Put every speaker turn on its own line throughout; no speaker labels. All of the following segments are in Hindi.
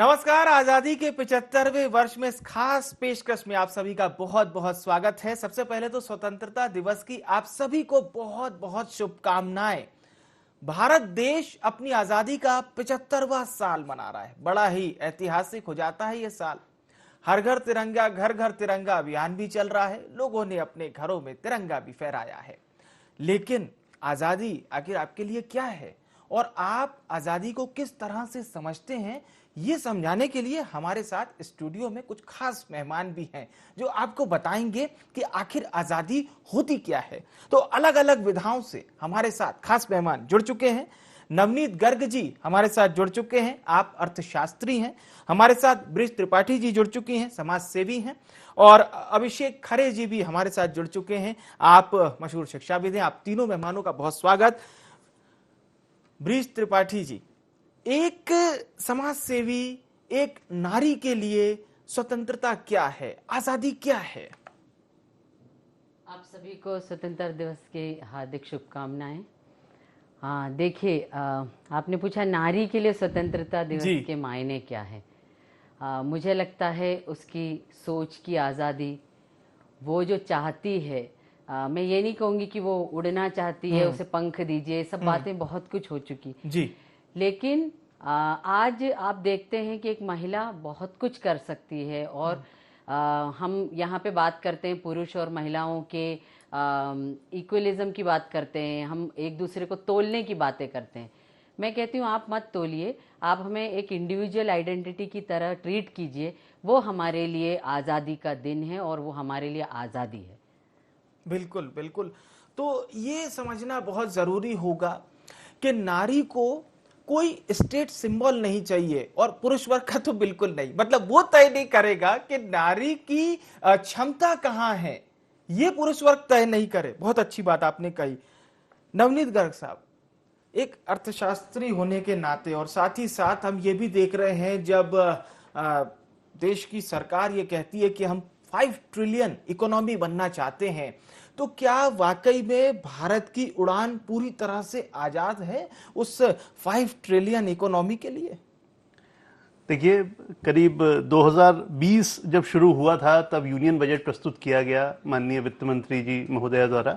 नमस्कार। आजादी के 75वें वर्ष में इस खास पेशकश में आप सभी का बहुत बहुत स्वागत है। सबसे पहले तो स्वतंत्रता दिवस की आप सभी को बहुत बहुत शुभकामनाएं। भारत देश अपनी आजादी का 75वां साल मना रहा है। बड़ा ही ऐतिहासिक हो जाता है ये साल। हर घर तिरंगा, घर घर तिरंगा अभियान भी चल रहा है। लोगों ने अपने घरों में तिरंगा भी फहराया है। लेकिन आजादी आखिर आपके लिए क्या है और आप आजादी को किस तरह से समझते हैं, ये समझाने के लिए हमारे साथ स्टूडियो में कुछ खास मेहमान भी हैं जो आपको बताएंगे कि आखिर आजादी होती क्या है। तो अलग अलग विधाओं से हमारे साथ खास मेहमान जुड़ चुके हैं। नवनीत गर्ग जी हमारे साथ जुड़ चुके हैं, आप अर्थशास्त्री हैं। हमारे साथ बृज त्रिपाठी जी जुड़ चुकी हैं, समाज सेवी हैं। और अभिषेक खरे जी भी हमारे साथ जुड़ चुके हैं, आप मशहूर शिक्षाविद हैं। आप तीनों मेहमानों का बहुत स्वागत। बृज त्रिपाठी जी, एक समाज सेवी, एक नारी के लिए स्वतंत्रता क्या है, आजादी क्या है?
आप सभी को स्वतंत्रता दिवस की हार्दिक शुभकामनाएं। हाँ, देखिए, आपने पूछा नारी के लिए स्वतंत्रता दिवस के मायने क्या है। मुझे लगता है उसकी सोच की आज़ादी, वो जो चाहती है, मैं ये नहीं कहूँगी कि वो उड़ना चाहती है, उसे पंख दीजिए, सब बातें बहुत कुछ हो चुकी जी। लेकिन आज आप देखते हैं कि एक महिला बहुत कुछ कर सकती है। और हम यहाँ पे बात करते हैं पुरुष और महिलाओं के इक्वलिज्म की बात करते हैं, हम एक दूसरे को तोलने की बातें करते हैं। मैं कहती हूँ आप मत तोलिए, आप हमें एक इंडिविजुअल आइडेंटिटी की तरह ट्रीट कीजिए। वो हमारे लिए आज़ादी का दिन है और वो हमारे लिए आज़ादी है।
बिल्कुल बिल्कुल। तो ये समझना बहुत जरूरी होगा कि नारी को कोई स्टेट सिंबल नहीं चाहिए और पुरुष वर्ग का तो बिल्कुल नहीं। मतलब वो तय नहीं करेगा कि नारी की क्षमता कहां है, ये पुरुष वर्ग तय नहीं करे। बहुत अच्छी बात आपने कही। नवनीत गर्ग साहब, एक अर्थशास्त्री होने के नाते और साथ ही साथ हम ये भी देख रहे हैं जब देश की सरकार ये कहती है कि हम 5 ट्रिलियन इकोनॉमी बनना चाहते हैं, तो क्या वाकई में भारत की उड़ान पूरी तरह से आजाद है उस 5 ट्रिलियन इकोनॉमी के लिए?
देखिए, करीब 2020 जब शुरू हुआ था तब यूनियन बजट प्रस्तुत किया गया माननीय वित्त मंत्री जी महोदया द्वारा।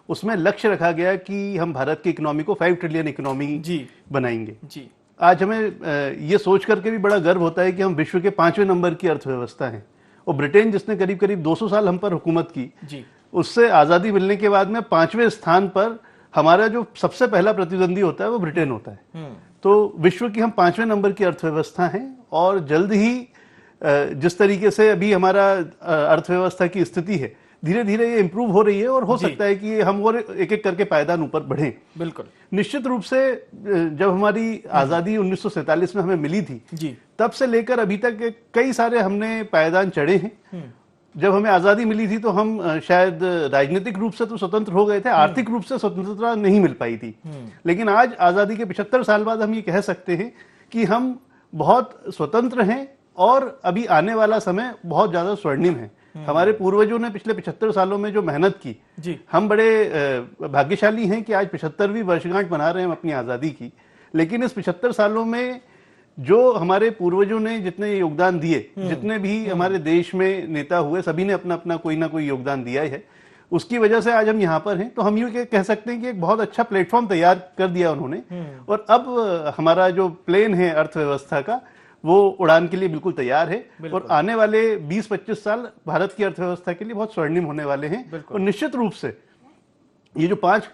उसमें लक्ष्य रखा गया कि हम भारत की इकोनॉमी को 5 ट्रिलियन इकोनॉमी बनाएंगे जी। आज हमें ये सोच करके भी बड़ा गर्व होता है कि हम विश्व के 5वें नंबर की अर्थव्यवस्था हैं। और ब्रिटेन, जिसने करीब करीब 200 साल हम पर हुकूमत की जी, उससे आज़ादी मिलने के बाद में 5वें स्थान पर हमारा जो सबसे पहला प्रतिद्वंदी होता है वो ब्रिटेन होता है। तो विश्व की हम 5वें नंबर की अर्थव्यवस्था हैं और जल्द ही जिस तरीके से अभी हमारा अर्थव्यवस्था की स्थिति है, धीरे धीरे ये इंप्रूव हो रही है और हो सकता है कि हम और एक एक करके पायदान ऊपर बढ़ें। बिल्कुल। निश्चित रूप से जब हमारी आज़ादी 1947 में हमें मिली थी जी, तब से लेकर अभी तक कई सारे हमने पायदान चढ़े हैं। जब हमें आज़ादी मिली थी तो हम शायद राजनीतिक रूप से तो स्वतंत्र हो गए थे, आर्थिक रूप से स्वतंत्रता नहीं मिल पाई थी। लेकिन आज आज़ादी के 75 साल बाद हम ये कह सकते हैं कि हम बहुत स्वतंत्र हैं और अभी आने वाला समय बहुत ज़्यादा स्वर्णिम है। हमारे पूर्वजों ने पिछले 75 सालों में जो मेहनत की जी, हम बड़े भाग्यशाली हैं कि आज 75वीं वर्षगांठ मना रहे हैं हम अपनी आज़ादी की। लेकिन इस 75 सालों में जो हमारे पूर्वजों ने जितने योगदान दिए, जितने भी हमारे देश में नेता हुए, सभी ने अपना अपना कोई ना कोई योगदान दिया है। उसकी वजह से आज हम यहाँ पर हैं। तो हम यूँ कह सकते हैं कि एक बहुत अच्छा प्लेटफॉर्म तैयार कर दिया उन्होंने। और अब हमारा जो प्लेन है अर्थव्यवस्था का, वो उड़ान के लिए बिल्कुल तैयार है। और आने वाले 20-25 साल भारत की अर्थव्यवस्था के लिए बहुत स्वर्णिम होने वाले हैं। और निश्चित रूप से ये जो 5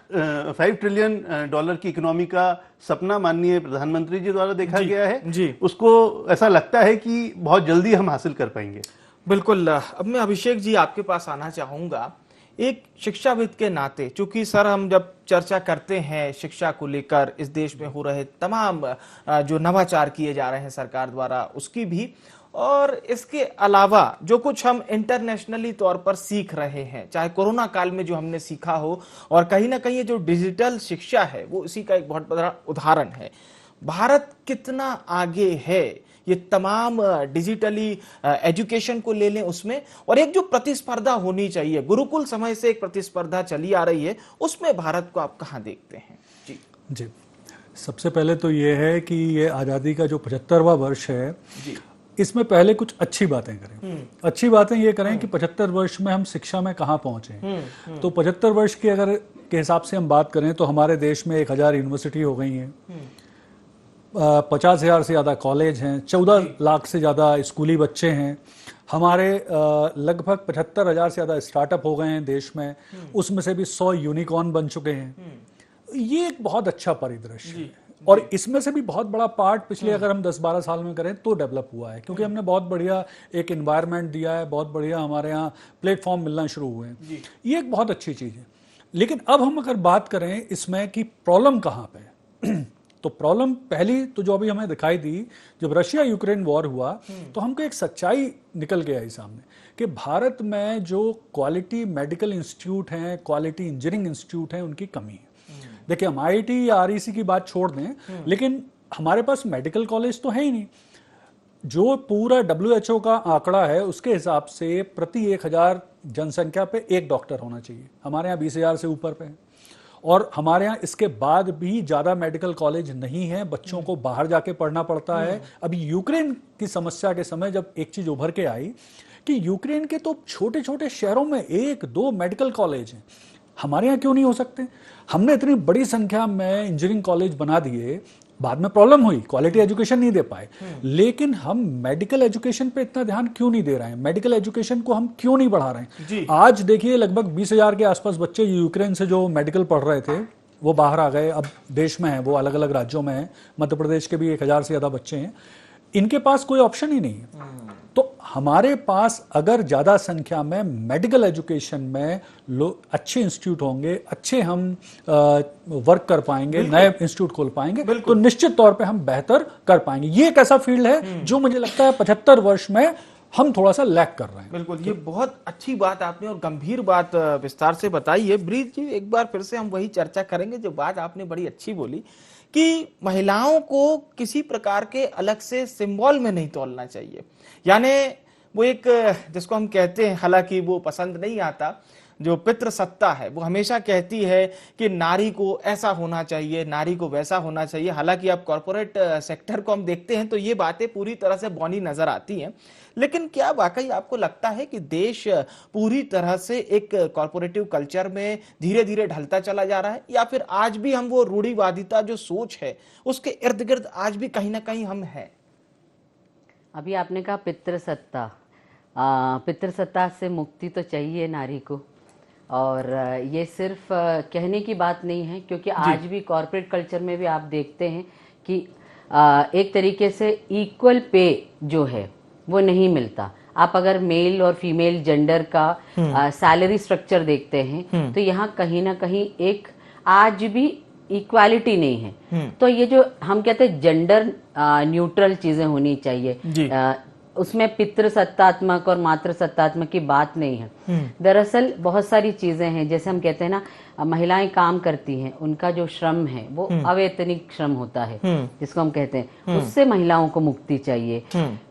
ट्रिलियन डॉलर की इकोनॉमी का सपना माननीय प्रधानमंत्री जी द्वारा देखा गया है जी, उसको ऐसा लगता है कि बहुत जल्दी हम हासिल कर पाएंगे।
बिल्कुल। अब मैं अभिषेक जी आपके पास आना चाहूंगा, एक शिक्षाविद के नाते, चूंकि सर हम जब चर्चा करते हैं शिक्षा को लेकर, इस देश में हो रहे तमाम जो नवाचार किए जा रहे हैं सरकार द्वारा उसकी भी, और इसके अलावा जो कुछ हम इंटरनेशनली तौर पर सीख रहे हैं, चाहे कोरोना काल में जो हमने सीखा हो, और कहीं ना कहीं ये जो डिजिटल शिक्षा है वो इसी का एक बहुत बड़ा उदाहरण है। भारत कितना आगे है ये तमाम डिजिटली एजुकेशन को ले लें उसमें, और एक जो प्रतिस्पर्धा होनी चाहिए, गुरुकुल समय से एक प्रतिस्पर्धा चली आ रही है, उसमें भारत को आप कहां देखते हैं? जी
जी, सबसे पहले तो ये है कि ये आज़ादी का जो 75वां वर्ष है, इसमें पहले कुछ अच्छी बातें करें। अच्छी बातें ये करें कि 75 वर्ष में हम शिक्षा में कहाँ पहुंचे हैं। तो 75 वर्ष की अगर के हिसाब से हम बात करें तो हमारे देश में 1000 यूनिवर्सिटी हो गई हैं, 50,000 से ज़्यादा कॉलेज हैं, 14 लाख से ज़्यादा स्कूली बच्चे हैं, हमारे लगभग 75,000 से ज़्यादा स्टार्टअप हो गए हैं देश में, उसमें से भी 100 यूनिकॉर्न बन चुके हैं। ये एक बहुत अच्छा परिदृश्य है और इसमें से भी बहुत बड़ा पार्ट पिछले अगर हम 10-12 साल में करें तो डेवलप हुआ है, क्योंकि हमने बहुत बढ़िया एक एनवायरनमेंट दिया है, बहुत बढ़िया हमारे यहाँ प्लेटफॉर्म मिलना शुरू हुए हैं। ये एक बहुत अच्छी चीज़ है। लेकिन अब हम अगर बात करें इसमें कि प्रॉब्लम कहाँ पे है, तो प्रॉब्लम पहली तो जो अभी हमें दिखाई दी, जब रशिया यूक्रेन वॉर हुआ तो हमको एक सच्चाई निकल के आई सामने कि भारत में जो क्वालिटी मेडिकल इंस्टीट्यूट हैं, क्वालिटी इंजीनियरिंग इंस्टीट्यूट हैं, उनकी कमी है। देखिए, हम IIT या REC की बात छोड़ दें, लेकिन हमारे पास मेडिकल कॉलेज तो है ही नहीं। जो पूरा WHO का आंकड़ा है उसके हिसाब से प्रति 1000 जनसंख्या पे एक डॉक्टर होना चाहिए, हमारे यहाँ 20,000 से ऊपर पे है। और हमारे यहाँ इसके बाद भी ज़्यादा मेडिकल कॉलेज नहीं है, बच्चों को बाहर जाके पढ़ना पड़ता है। अभी यूक्रेन की समस्या के समय जब एक चीज़ उभर के आई कि यूक्रेन के तो छोटे छोटे शहरों में 1-2 मेडिकल कॉलेज हैं, हमारे यहाँ क्यों नहीं हो सकते? हमने इतनी बड़ी संख्या में इंजीनियरिंग कॉलेज बना दिए, बाद में प्रॉब्लम हुई, क्वालिटी एजुकेशन नहीं दे पाए, लेकिन हम मेडिकल एजुकेशन पे इतना ध्यान क्यों नहीं दे रहे हैं? मेडिकल एजुकेशन को हम क्यों नहीं बढ़ा रहे हैं? आज देखिए लगभग 20,000 के आसपास बच्चे यूक्रेन से जो मेडिकल पढ़ रहे थे वो बाहर आ गए, अब देश में है, वो अलग अलग राज्यों में है। मध्य प्रदेश के भी 1000 से ज्यादा बच्चे हैं, इनके पास कोई ऑप्शन ही नहीं है। तो हमारे पास अगर ज्यादा संख्या में मेडिकल एजुकेशन में लोग अच्छे इंस्टीट्यूट होंगे, अच्छे हम वर्क कर पाएंगे, नए इंस्टीट्यूट खोल पाएंगे, तो निश्चित तौर पे हम बेहतर कर पाएंगे। ये एक ऐसा फील्ड है जो मुझे लगता है 75 वर्ष में हम थोड़ा सा लैक कर रहे हैं।
बिल्कुल, ये बहुत अच्छी बात आपने और गंभीर बात विस्तार से बताई है। ब्रीज जी, एक बार फिर से हम वही चर्चा करेंगे जो बात आपने बड़ी अच्छी बोली कि महिलाओं को किसी प्रकार के अलग से सिंबल में नहीं तोलना चाहिए। यानी वो एक, जिसको हम कहते हैं, हालांकि वो पसंद नहीं आता, जो पितृसत्ता है, वो हमेशा कहती है कि नारी को ऐसा होना चाहिए, नारी को वैसा होना चाहिए। हालांकि अब कॉर्पोरेट सेक्टर को हम देखते हैं तो ये बातें पूरी तरह से बौनी नजर आती हैं। लेकिन क्या वाकई आपको लगता है कि देश पूरी तरह से एक कॉर्पोरेटिव कल्चर में धीरे धीरे ढलता चला जा रहा है, या फिर आज भी हम वो रूढ़िवादिता जो सोच है उसके इर्द गिर्द आज भी कहीं ना कहीं हम हैं?
अभी आपने कहा पितृसत्ता, पितृसत्ता से मुक्ति तो चाहिए नारी को, और ये सिर्फ कहने की बात नहीं है, क्योंकि आज भी कॉर्पोरेट कल्चर में भी आप देखते हैं कि एक तरीके से इक्वल पे जो है वो नहीं मिलता। आप अगर मेल और फीमेल जेंडर का सैलरी स्ट्रक्चर देखते हैं तो यहाँ कहीं ना कहीं एक आज भी इक्वालिटी नहीं है। तो ये जो हम कहते हैं जेंडर न्यूट्रल चीजें होनी चाहिए, उसमें पितृसत्तात्मक और मातृसत्तात्मक की बात नहीं है। दरअसल बहुत सारी चीजें हैं, जैसे हम कहते हैं ना, महिलाएं काम करती हैं, उनका जो श्रम है वो अवैतनिक श्रम होता है, जिसको हम कहते हैं, उससे महिलाओं को मुक्ति चाहिए।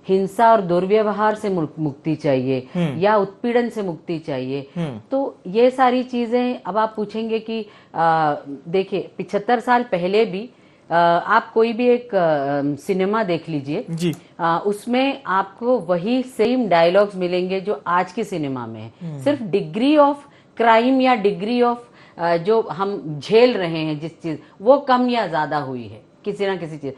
हिंसा और दुर्व्यवहार से मुक्ति चाहिए, या उत्पीड़न से मुक्ति चाहिए। तो ये सारी चीजें, अब आप पूछेंगे कि देखिए 75 साल पहले भी आप कोई भी एक सिनेमा देख लीजिए जी, उसमें आपको वही सेम डायलॉग्स मिलेंगे जो आज की सिनेमा में है। सिर्फ डिग्री ऑफ क्राइम या डिग्री ऑफ जो हम झेल रहे हैं जिस चीज, वो कम या ज्यादा हुई है, किसी ना किसी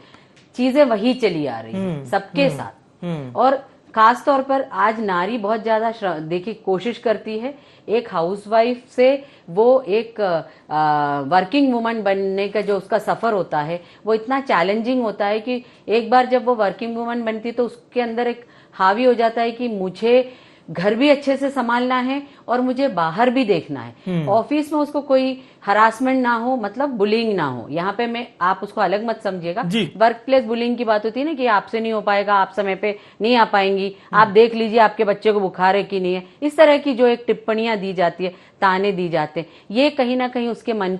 चीजें वही चली आ रही है सबके साथ। और खास तौर पर आज नारी बहुत ज्यादा देखिए कोशिश करती है, एक हाउसवाइफ से वो एक वर्किंग वुमन बनने का जो उसका सफर होता है वो इतना चैलेंजिंग होता है कि एक बार जब वो वर्किंग वुमन बनती है तो उसके अंदर एक हावी हो जाता है कि मुझे घर भी अच्छे से संभालना है और मुझे बाहर भी देखना है। ऑफिस में उसको कोई हरासमेंट ना हो, मतलब बुलिंग ना हो। यहाँ पे मैं, आप उसको अलग मत समझिएगा, वर्क प्लेस बुलिंग की बात होती है ना कि आपसे नहीं हो पाएगा, आप समय पे नहीं आ पाएंगी, आप देख लीजिए आपके बच्चे को बुखार है कि नहीं है, इस तरह की जो एक टिप्पणियां दी जाती है, ताने दी जाते हैं, ये कहीं ना कहीं उसके मन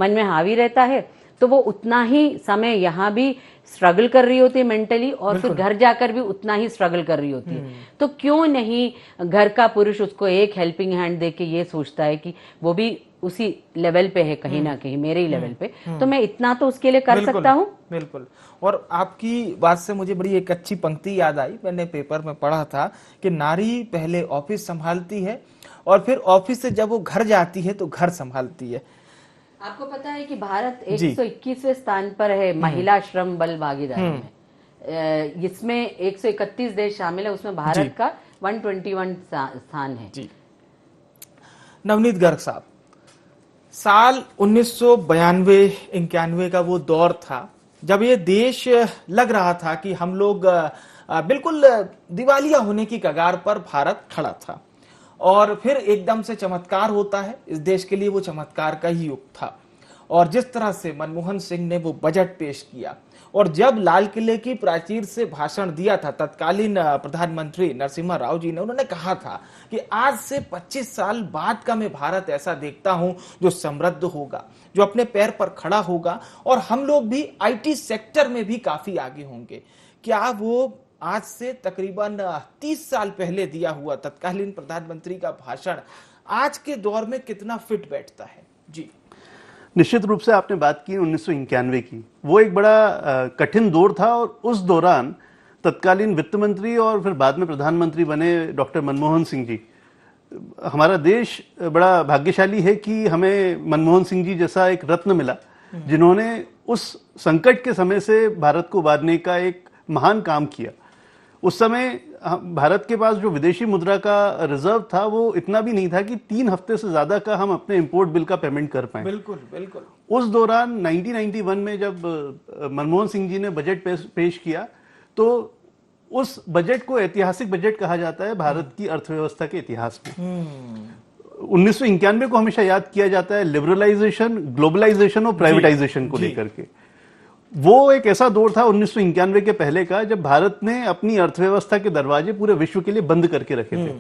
में हावी रहता है। तो वो उतना ही समय यहाँ भी स्ट्रगल कर रही होती है मेंटली, और फिर घर जाकर भी उतना ही स्ट्रगल कर रही होती है। तो क्यों नहीं घर का पुरुष उसको एक हेल्पिंग हैंड देके ये सोचता है कि वो भी उसी लेवल पे है कहीं ना कहीं, मेरे ही लेवल पे, तो मैं इतना तो उसके लिए कर सकता हूँ।
बिल्कुल। और आपकी बात से मुझे बड़ी एक अच्छी पंक्ति याद आई, मैंने पेपर में पढ़ा था कि नारी पहले ऑफिस संभालती है और फिर ऑफिस से जब वो घर जाती है तो घर संभालती है।
आपको पता है कि भारत 121वें स्थान पर है महिला श्रम बल भागीदारी में। इसमें 131 देश शामिल है, उसमें भारत का 121 स्थान है।
जी। नवनीत गर्ग साहब, साल 1992-91 का वो दौर था जब ये देश लग रहा था कि हम लोग बिल्कुल दिवालिया होने की कगार पर भारत खड़ा था, और फिर एकदम से चमत्कार होता है। इस देश के लिए वो चमत्कार का ही युग था। और जिस तरह से मनमोहन सिंह ने वो बजट पेश किया और जब लाल किले की प्राचीर से भाषण दिया था तत्कालीन प्रधानमंत्री नरसिम्हा राव जी ने, उन्होंने कहा था कि आज से 25 साल बाद का मैं भारत ऐसा देखता हूं जो समृद्ध होगा, जो अपने पैर पर खड़ा होगा, और हम लोग भी आईटी सेक्टर में भी काफी आगे होंगे। क्या वो आज से तकरीबन 30 साल पहले दिया हुआ तत्कालीन प्रधानमंत्री का भाषण आज के दौर में कितना फिट बैठता है? जी।
निश्चित रूप से आपने बात की 1991 की, वो एक बड़ा कठिन दौर था, और उस दौरान तत्कालीन वित्त मंत्री और फिर बाद में प्रधानमंत्री बने डॉक्टर मनमोहन सिंह जी। हमारा देश बड़ा भाग्यशाली है कि हमें मनमोहन सिंह जी जैसा एक रत्न मिला, जिन्होंने उस संकट के समय से भारत को उबारने का एक महान काम किया। उस समय भारत के पास जो विदेशी मुद्रा का रिजर्व था वो इतना भी नहीं था कि 3 हफ्ते से ज्यादा का हम अपने इंपोर्ट बिल का पेमेंट कर पाए।
बिल्कुल बिल्कुल।
उस दौरान 1991 में जब मनमोहन सिंह जी ने बजट पेश किया, तो उस बजट को ऐतिहासिक बजट कहा जाता है भारत की अर्थव्यवस्था के इतिहास में। 1991 को हमेशा याद किया जाता है लिबरलाइजेशन, ग्लोबलाइजेशन और प्राइवेटाइजेशन को लेकर के। वो एक ऐसा दौर था 1991 के पहले का जब भारत ने अपनी अर्थव्यवस्था के दरवाजे पूरे विश्व के लिए बंद करके रखे थे,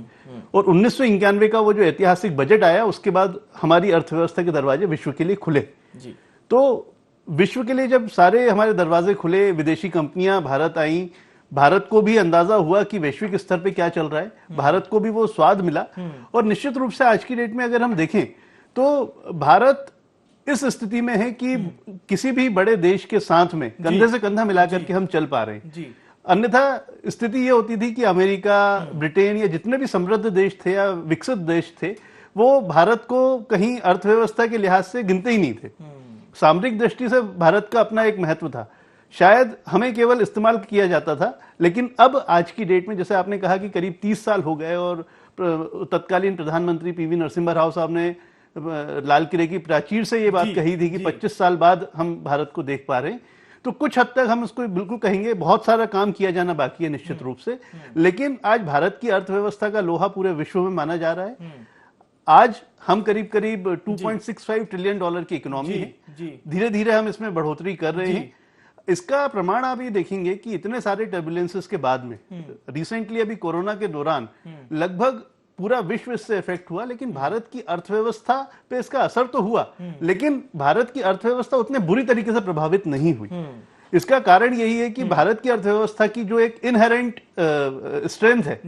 और 1991 का वो जो ऐतिहासिक बजट आया उसके बाद हमारी अर्थव्यवस्था के दरवाजे विश्व के लिए खुले।
जी।
तो विश्व के लिए जब सारे हमारे दरवाजे खुले, विदेशी कंपनियां भारत आई, भारत को भी अंदाजा हुआ कि वैश्विक स्तर पे क्या चल रहा है, भारत को भी वो स्वाद मिला। और निश्चित रूप से आज की डेट में अगर हम देखें तो भारत इस स्थिति में है कि किसी भी बड़े देश के साथ में कंधे से कंधा मिलाकर के हम चल पा रहे हैं। अन्यथा स्थिति ये होती थी कि अमेरिका, ब्रिटेन या जितने भी समृद्ध देश थे या विकसित देश थे, वो भारत को कहीं अर्थव्यवस्था के लिहाज से गिनते ही नहीं थे। सामरिक दृष्टि से भारत का अपना एक महत्व था, शायद हमें केवल इस्तेमाल किया जाता था। लेकिन अब आज की डेट में, जैसे आपने कहा कि करीब 30 साल हो गए और तत्कालीन प्रधानमंत्री पीवी नरसिम्हा राव साहब ने लाल किले की प्राचीर से ये बात कही थी कि 25 साल बाद हम भारत को देख पा रहे हैं, तो कुछ हद तक हम इसको बिल्कुल कहेंगे बहुत सारा काम किया जाना बाकी है निश्चित रूप से। लेकिन आज भारत की अर्थव्यवस्था का लोहा पूरे विश्व में माना जा रहा है। आज हम करीब करीब 2.65 ट्रिलियन डॉलर की इकोनॉमी है। धीरे धीरे हम इसमें बढ़ोतरी कर रहे हैं। इसका प्रमाण आप ये देखेंगे कि इतने सारे टर्बुलेंसेस के बाद में, रिसेंटली अभी कोरोना के दौरान लगभग पूरा विश्व इससे इफेक्ट हुआ, लेकिन भारत की अर्थव्यवस्था पे इसका असर तो हुआ, लेकिन भारत की अर्थव्यवस्था उतने बुरी तरीके से प्रभावित नहीं हुई। इसका कारण यही है कि भारत की अर्थव्यवस्था की जो एक इनहेरेंट स्ट्रेंथ है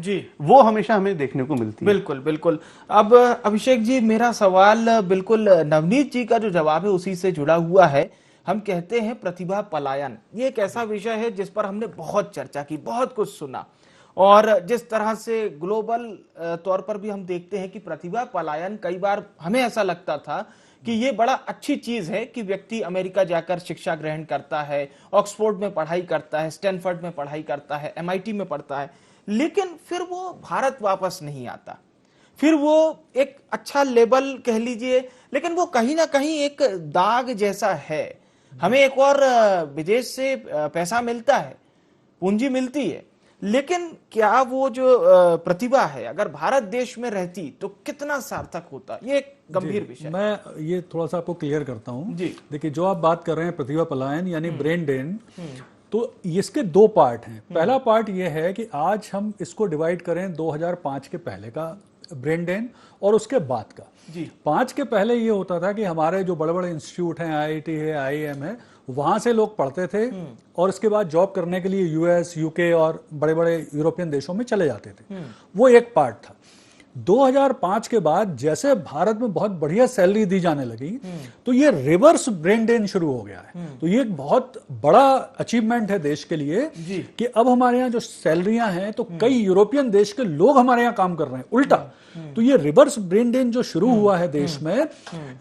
वो हमेशा हमें देखने को मिलती है।
बिल्कुल बिल्कुल। अब अभिषेक जी, मेरा सवाल बिल्कुल नवनीत जी का जो जवाब है उसी से जुड़ा हुआ है। हम कहते हैं प्रतिभा पलायन, ये एक ऐसा विषय है जिस पर हमने बहुत चर्चा की, बहुत कुछ सुना, और जिस तरह से ग्लोबल तौर पर भी हम देखते हैं कि प्रतिभा पलायन, कई बार हमें ऐसा लगता था कि ये बड़ा अच्छी चीज है कि व्यक्ति अमेरिका जाकर शिक्षा ग्रहण करता है, ऑक्सफोर्ड में पढ़ाई करता है, स्टैनफोर्ड में पढ़ाई करता है, MIT में पढ़ता है, लेकिन फिर वो भारत वापस नहीं आता। फिर वो एक अच्छा लेवल कह लीजिए, लेकिन वो कहीं ना कहीं एक दाग जैसा है। हमें एक और विदेश से पैसा मिलता है, पूंजी मिलती है, लेकिन क्या वो जो प्रतिभा है अगर भारत देश में रहती तो कितना सार्थक होता? ये एक गंभीर विषय।
मैं ये थोड़ा सा आपको क्लियर करता हूं। देखिए, जो आप बात कर रहे हैं प्रतिभा पलायन यानी ब्रेन ड्रेन, तो इसके 2 पार्ट हैं। पहला पार्ट ये है कि आज हम इसको डिवाइड करें 2005 के पहले का ब्रेन ड्रेन और उसके बाद का। 5 के पहले ये होता था कि हमारे जो बड़े बड़े इंस्टीट्यूट हैं, IIT है, IIM है, वहां से लोग पढ़ते थे और इसके बाद जॉब करने के लिए US, UK और बड़े बड़े यूरोपियन देशों में चले जाते थे। वो एक पार्ट था। 2005 के बाद जैसे भारत में बहुत बढ़िया सैलरी दी जाने लगी, तो ये रिवर्स ब्रेन ड्रेन शुरू हो गया है। तो ये एक बहुत बड़ा अचीवमेंट है देश के लिए कि अब हमारे यहाँ जो सैलरियां हैं, तो कई यूरोपियन देश के लोग हमारे यहाँ काम कर रहे हैं उल्टा। तो ये रिवर्स ब्रेन ड्रेन जो शुरू हुआ है देश में,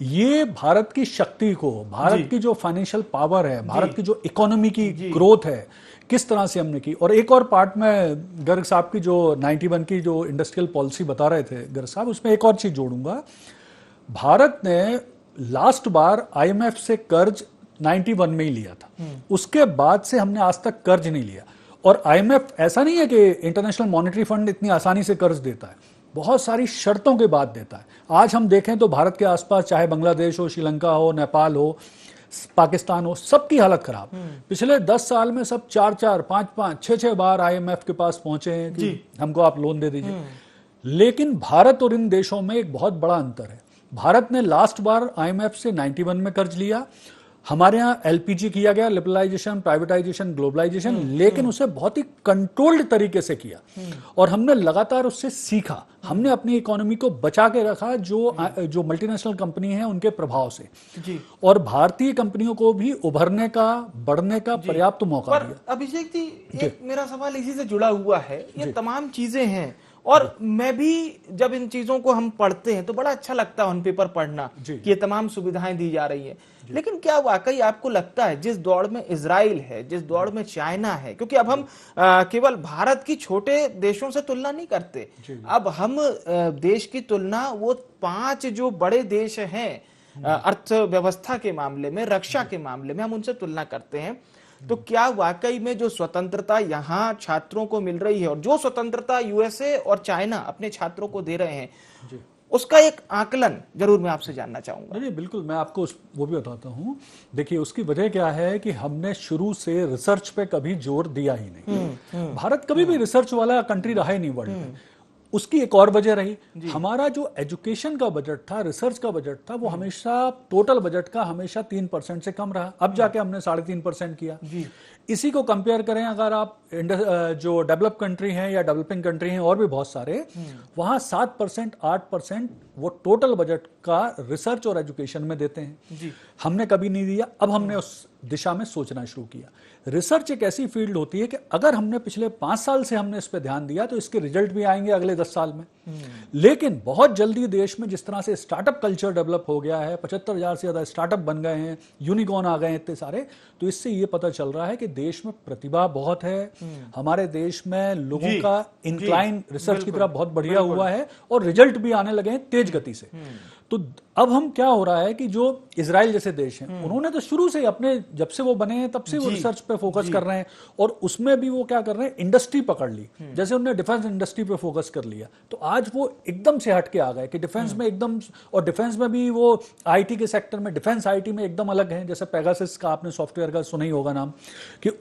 ये भारत की शक्ति को, भारत की जो फाइनेंशियल पावर है, भारत की जो इकोनॉमी की ग्रोथ है, किस तरह से हमने की। और एक और पार्ट में गर्ग साहब की जो 91 की जो इंडस्ट्रियल पॉलिसी बता रहे थे गर्ग साहब, उसमें एक और चीज जोड़ूंगा। भारत ने लास्ट बार आईएमएफ से कर्ज 91 में ही लिया था, उसके बाद से हमने आज तक कर्ज नहीं लिया। और आईएमएफ ऐसा नहीं है कि इंटरनेशनल मॉनेटरी फंड इतनी आसानी से कर्ज देता है, बहुत सारी शर्तों के बाद देता है। आज हम देखें तो भारत के आसपास चाहे बांग्लादेश हो, श्रीलंका हो, नेपाल हो, पाकिस्तान हो, सबकी हालत खराब। पिछले 10 साल में सब 4-4, 5-5, 6-6 बार आईएमएफ के पास पहुंचे हैं कि हमको आप लोन दे दीजिए। लेकिन भारत और इन देशों में एक बहुत बड़ा अंतर है। भारत ने लास्ट बार आईएमएफ से 91 में कर्ज लिया। हमारे यहाँ एलपीजी किया गया, लिबरलाइजेशन, प्राइवेटाइजेशन, ग्लोबलाइजेशन, लेकिन उसे बहुत ही कंट्रोल्ड तरीके से किया और हमने लगातार उससे सीखा। हमने अपनी इकोनॉमी को बचा के रखा जो मल्टीनेशनल कंपनी है उनके प्रभाव से जी। और भारतीय कंपनियों को भी उभरने का, बढ़ने का पर्याप्त मौका दिया।
अभिषेक जी, मेरा सवाल इसी से जुड़ा हुआ है। ये तमाम चीजें हैं और मैं भी जब इन चीजों को हम पढ़ते हैं तो बड़ा अच्छा लगता है ऑन पेपर पढ़ना कि ये तमाम सुविधाएं दी जा रही है। लेकिन क्या वाकई आपको लगता है जिस दौड़ में इजराइल है, जिस दौड़ में चाइना है, क्योंकि अब हम केवल भारत की छोटे देशों से तुलना नहीं करते, अब हम देश की तुलना वो 5 जो बड़े देश हैं अर्थव्यवस्था के मामले में, रक्षा के मामले में, हम उनसे तुलना करते हैं। तो क्या वाकई में जो स्वतंत्रता यहाँ छात्रों को मिल रही है और जो स्वतंत्रता यूएसए और चाइना अपने छात्रों को दे रहे हैं, उसका एक आकलन जरूर मैं आपसे जानना चाहूंगा।
नहीं, बिल्कुल, मैं आपको वो भी बताता हूँ। देखिए, उसकी वजह क्या है कि हमने शुरू से रिसर्च पे कभी जोर दिया ही नहीं। भारत कभी भी रिसर्च वाला कंट्री रहा ही नहीं वर्ल्ड में। उसकी एक और वजह रही, हमारा जो एजुकेशन का बजट था, रिसर्च का बजट था, वो हमेशा टोटल बजट का हमेशा 3% से कम रहा। अब जाके हमने 3.5% किया। इसी को कंपेयर करें अगर आप जो डेवलप कंट्री हैं या डेवलपिंग कंट्री हैं और भी बहुत सारे, वहां 7%, 8% वो टोटल बजट का रिसर्च और एजुकेशन में देते हैं। हमने कभी नहीं दिया। अब हमने उस दिशा में सोचना शुरू किया। रिसर्च एक ऐसी फील्ड होती है कि अगर हमने पिछले 5 साल से हमने इस पे ध्यान दिया तो इसके रिजल्ट भी आएंगे अगले 10 साल में। लेकिन बहुत जल्दी देश में जिस तरह से स्टार्टअप कल्चर डेवलप हो गया है, 75,000 से ज्यादा स्टार्टअप बन गए हैं, यूनिकॉर्न आ गए हैं इतने सारे, तो इससे ये पता चल रहा है कि देश में प्रतिभा बहुत है। हमारे देश में लोगों का इंक्लाइन रिसर्च की तरफ बहुत बढ़िया हुआ है और रिजल्ट भी आने लगे हैं तेज गति से। तो अब हम क्या हो रहा है कि जो इजराइल जैसे देश हैं, उन्होंने तो शुरू से अपने, जब से वो बने हैं तब से वो रिसर्च पे फोकस कर रहे हैं और उसमें भी वो क्या कर रहे हैं, इंडस्ट्री पकड़ ली। जैसे उन्होंने डिफेंस इंडस्ट्री पे फोकस कर लिया, तो आज वो एकदम से हट के आ गए कि डिफेंस में एकदम, और डिफेंस में भी वो आईटी के सेक्टर में, डिफेंस आईटी में एकदम अलग है। जैसे पेगासस का आपने सॉफ्टवेयर का सुना ही होगा नाम, कि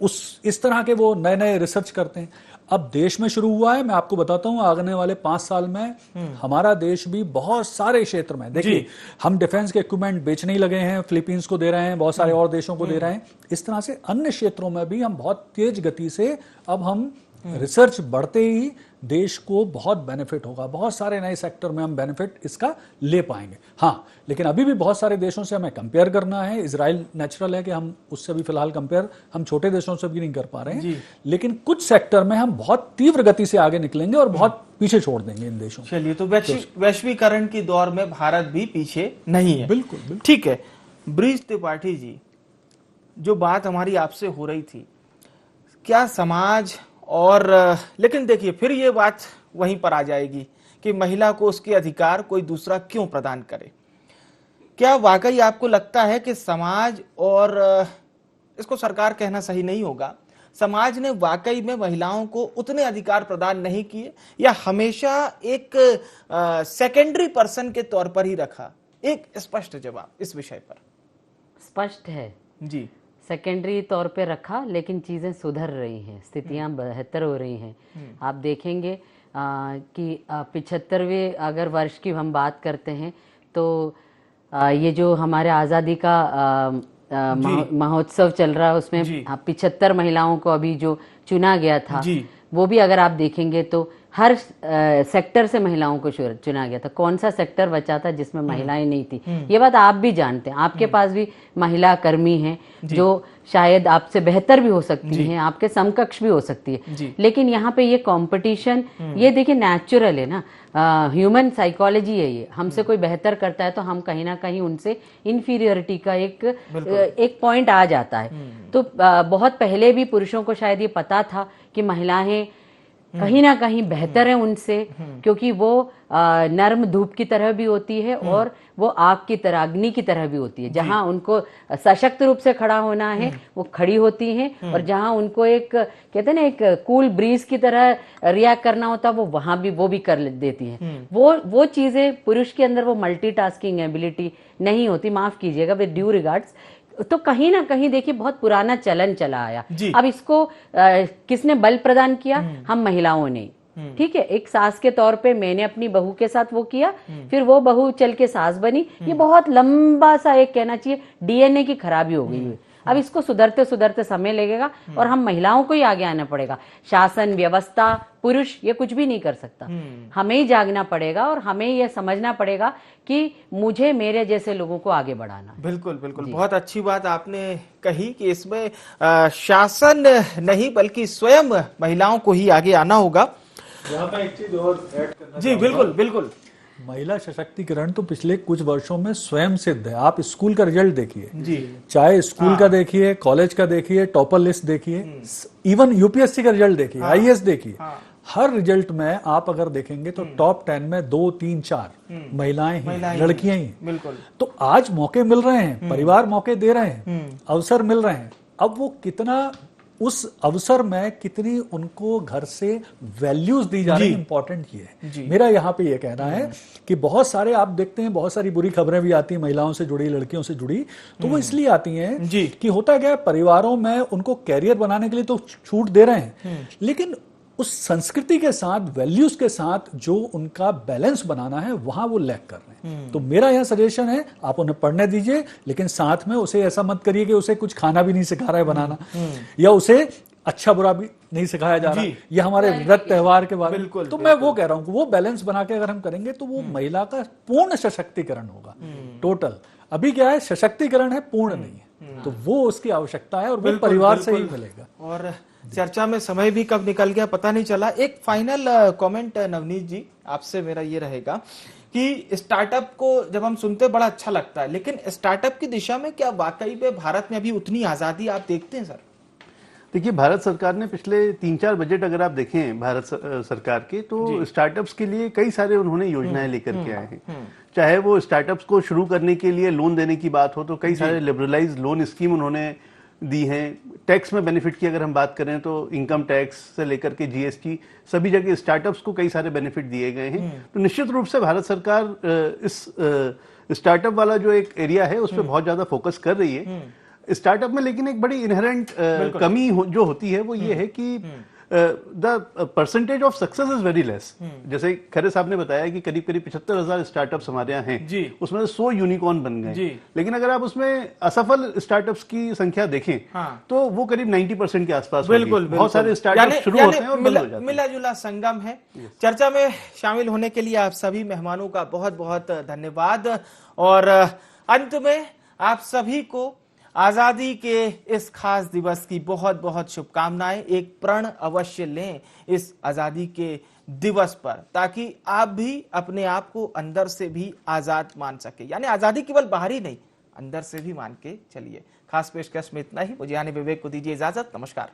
इस तरह के वो नए नए रिसर्च करते हैं। अब देश में शुरू हुआ है। मैं आपको बताता हूं, आने वाले 5 साल में हमारा देश भी बहुत सारे क्षेत्र में, देखिए हम डिफेंस के इक्विपमेंट बेचने ही लगे हैं, फिलीपींस को दे रहे हैं, बहुत सारे और देशों को दे रहे हैं। इस तरह से अन्य क्षेत्रों में भी हम बहुत तेज गति से, अब हम रिसर्च बढ़ते ही देश को बहुत बेनिफिट होगा। बहुत सारे नए सेक्टर में हम बेनिफिट इसका ले पाएंगे। हाँ, लेकिन अभी भी बहुत सारे देशों से हमें कंपेयर करना है। इजराइल नेचुरल है कि हम उससे भी फिलहाल कंपेयर हम छोटे देशों से भी नहीं कर पा रहे हैं, लेकिन कुछ सेक्टर में हम बहुत तीव्र गति से आगे निकलेंगे और बहुत पीछे छोड़ देंगे इन देशों।
चलिए, तो वैश्वीकरण की दौर में भारत भी पीछे नहीं है।
बिल्कुल।
ठीक है, ब्रिज त्रिपाठी जी, जो बात हमारी आपसे हो रही थी, क्या समाज और, लेकिन देखिए फिर ये बात वहीं पर आ जाएगी कि महिला को उसके अधिकार कोई दूसरा क्यों प्रदान करे। क्या वाकई आपको लगता है कि समाज, और इसको सरकार कहना सही नहीं होगा, समाज ने वाकई में महिलाओं को उतने अधिकार प्रदान नहीं किए, या हमेशा एक सेकेंडरी पर्सन के तौर पर ही रखा? एक स्पष्ट जवाब इस विषय पर।
स्पष्ट है
जी,
सेकेंडरी तौर पे रखा, लेकिन चीज़ें सुधर रही हैं, स्थितियां बेहतर हो रही हैं। आप देखेंगे कि 75वें अगर वर्ष की हम बात करते हैं तो ये जो हमारे आज़ादी का महोत्सव चल रहा है, उसमें 75 महिलाओं को अभी जो चुना गया था, वो भी अगर आप देखेंगे तो हर सेक्टर से महिलाओं को चुना गया था। कौन सा सेक्टर बचा था जिसमें महिलाएं नहीं थी? ये बात आप भी जानते हैं। आपके पास भी महिला कर्मी हैं जो शायद आपसे बेहतर भी हो सकती हैं, आपके समकक्ष भी हो सकती है, लेकिन यहाँ पे ये कंपटीशन, ये देखिए नेचुरल है ना, ह्यूमन साइकोलॉजी है ये। हमसे कोई बेहतर करता है तो हम कहीं ना कहीं उनसे इंफीरियरिटी का एक पॉइंट आ जाता है। तो बहुत पहले भी पुरुषों को शायद ये पता था कि महिलाएं कहीं ना कहीं बेहतर है उनसे, क्योंकि वो नर्म धूप की तरह भी होती है और वो आग की तरह, अग्नि की तरह भी होती है। जहां उनको सशक्त रूप से खड़ा होना है वो खड़ी होती हैं, और जहां उनको एक कहते हैं ना एक कूल ब्रीज की तरह रिएक्ट करना होता है वो वहां भी वो भी कर देती हैं। वो चीजें पुरुष के अंदर वो मल्टीटास्किंग एबिलिटी नहीं होती, माफ कीजिएगा, विद ड्यू रिगार्ड्स। तो कहीं ना कहीं देखिए बहुत पुराना चलन चला आया। अब इसको किसने बल प्रदान किया? हम महिलाओं ने। ठीक है, एक सास के तौर पे मैंने अपनी बहू के साथ वो किया, फिर वो बहू चल के सास बनी। ये बहुत लंबा सा एक कहना चाहिए डीएनए की खराबी हो गई है। अब इसको सुधरते सुधरते समय लगेगा और हम महिलाओं को ही आगे आना पड़ेगा। शासन, व्यवस्था, पुरुष ये कुछ भी नहीं कर सकता। हमें ही जागना पड़ेगा और हमें ये समझना पड़ेगा कि मुझे मेरे जैसे लोगों को आगे बढ़ाना है।
बिल्कुल बिल्कुल, बहुत अच्छी बात आपने कही कि इसमें शासन नहीं बल्कि स्वयं महिलाओं को ही आगे आना होगा।
यहाँ पे एक चीज और ऐड करना
जी बिल्कुल बिल्कुल।
महिला सशक्तिकरण तो पिछले कुछ वर्षों में स्वयं सिद्ध है। आप स्कूल का रिजल्ट देखिए
जी,
चाहे स्कूल का देखिए, कॉलेज का देखिए, टॉपर लिस्ट देखिए, इवन यूपीएससी का रिजल्ट देखिए, आईएएस देखिए, हर रिजल्ट में आप अगर देखेंगे तो टॉप 10 में 2, 3, 4 महिलाएं ही, लड़कियां ही।
बिल्कुल।
तो आज मौके मिल रहे हैं, परिवार मौके दे रहे हैं, अवसर मिल रहे हैं। अब वो कितना उस अवसर में कितनी उनको घर से वैल्यूज दी जा रही है, इंपॉर्टेंट ये है। मेरा यहाँ पे ये कहना है कि बहुत सारे आप देखते हैं, बहुत सारी बुरी खबरें भी आती हैं महिलाओं से जुड़ी, लड़कियों से जुड़ी, तो वो इसलिए आती हैं कि होता क्या है, परिवारों में उनको कैरियर बनाने के लिए तो छूट दे रहे हैं, लेकिन उस संस्कृति के साथ, वैल्यूज के साथ जो उनका बैलेंस बनाना है वहां वो लैक कर रहे हैं। तो मेरा यह सजेशन है, आप उन्हें पढ़ने दीजिए, लेकिन साथ में उसे ऐसा मत करिए कि उसे कुछ खाना भी नहीं सिखा रहा है बनाना, या उसे अच्छा बुरा भी नहीं सिखाया जा रहा है, या हमारे व्रत त्योहार के बारे में। तो मैं वो कह रहा हूं कि वो बैलेंस बना के अगर हम करेंगे तो वो महिला का पूर्ण सशक्तिकरण होगा, टोटल। अभी क्या है, सशक्तिकरण है, पूर्ण नहीं है, तो वो उसकी आवश्यकता है और वो परिवार से ही मिलेगा।
और चर्चा में समय भी कब निकल गया पता नहीं चला। एक फाइनल कमेंट नवनीत जी आपसे मेरा ये रहेगा कि स्टार्टअप को जब हम सुनते बड़ा अच्छा लगता है, लेकिन स्टार्टअप की दिशा में क्या वाकई में भारत में अभी उतनी आजादी आप देखते हैं सर?
देखिए, भारत सरकार ने पिछले 3-4 बजट अगर आप देखें भारत सरकार के, तो स्टार्टअप्स के लिए कई सारे उन्होंने योजनाएं लेकर के आए हैं। चाहे वो स्टार्टअप्स को शुरू करने के लिए लोन देने की बात हो, तो कई सारे लिबरलाइज लोन स्कीम उन्होंने दी हैं। टैक्स में बेनिफिट की अगर हम बात करें तो इनकम टैक्स से लेकर के जीएसटी, सभी जगह स्टार्टअप्स को कई सारे बेनिफिट दिए गए हैं। तो निश्चित रूप से भारत सरकार इस स्टार्टअप वाला जो एक एरिया है उस पर बहुत ज्यादा फोकस कर रही है स्टार्टअप में। लेकिन एक बड़ी इनहेरेंट कमी जो होती है वो ये है कि the percentage of success is very less. जैसे खरे साहब ने बताया कि करीब करीब 75,000 स्टार्टअप्स हमारे यहाँ हैं, उसमें 100 यूनिकॉर्न बन गए, लेकिन अगर आप उसमें असफल स्टार्टअप्स की संख्या देखें तो वो करीब 90% के आसपास।
बिल्कुल,
बहुत सारे स्टार्टअप शुरू होते हैं और बंद हो जाते हैं।
मिला जुला संगम है। चर्चा में शामिल होने के लिए आप सभी मेहमानों का बहुत बहुत धन्यवाद। और अंत में आप सभी को आजादी के इस खास दिवस की बहुत बहुत शुभकामनाएं। एक प्रण अवश्य लें इस आजादी के दिवस पर, ताकि आप भी अपने आप को अंदर से भी आजाद मान सके। यानी आजादी केवल बाहरी नहीं, अंदर से भी मान के चलिए। खास पेशकश में इतना ही। मुझे यानी विवेक को दीजिए इजाजत। नमस्कार।